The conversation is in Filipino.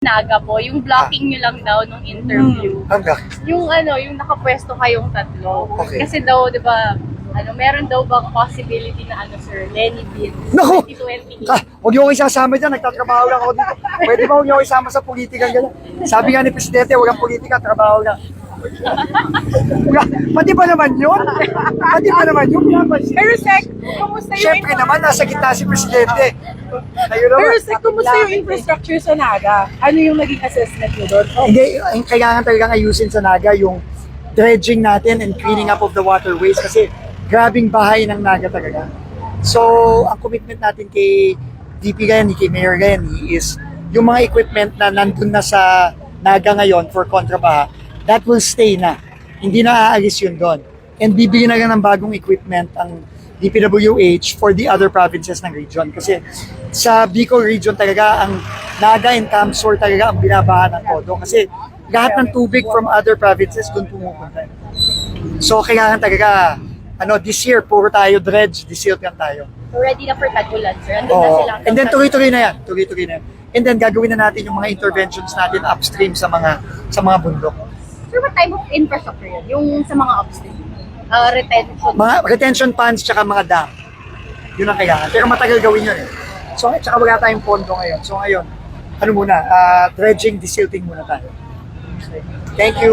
Naga po, yung blocking nyo lang daw nung interview. Hanggang. Yung yung nakapwesto kayong tatlo. Okay. Kasi daw, di ba, meron daw bang possibility na Sir Lenny Bean Naku! 2028? Huwag niyo ako isasama dyan, nagtatrabaho lang ako dito. Pwede ba huwag niyo ako isama sa politika ganyan? Sabi nga ni Presidente, walang politika, trabaho lang. Pati ba naman yun? Pati ba naman yun? Pero Sek, kumusta yung Siyempre naman, nasa gitna si Presidente. Ayun naman. Pero Sek, kumusta yung infrastructure sa Naga? Ano yung naging assessment nyo doon? Hindi, ang kailangan talagang ayusin sa Naga yung dredging natin and cleaning up of the waterways kasi grabing bahay ng Naga talaga. So, ang commitment natin kay DP Lenny, kay Mayor Lenny is yung mga equipment na nandun na sa Naga ngayon for kontrabaha, that will stay na. Hindi na aalis yun doon. And bibigyan na lang ng bagong equipment ang DPWH for the other provinces ng region. Kasi sa Bicol region talaga, ang Naga and Camsor talaga ang binabahan ng todo. Kasi lahat ng tubig from other provinces doon pumupunta. So kailangan talaga, this year, puro tayo dredge, desilt lang tayo. Ready na for tag-ulan, sir. Andun na Oo. silang And then tuloy-tuloy na yan. Tuloy-tuloy na yan. And then gagawin na natin yung mga interventions natin upstream sa mga bundok. Sir, what type of infrastructure yun? Yung sa mga upstream? Retention? Mga retention ponds tsaka mga dam. Yun ang kailangan. Pero matagal gawin yun eh. So, tsaka wala tayong pondo ngayon. So ngayon, dredging, desilting muna tayo. Thank you.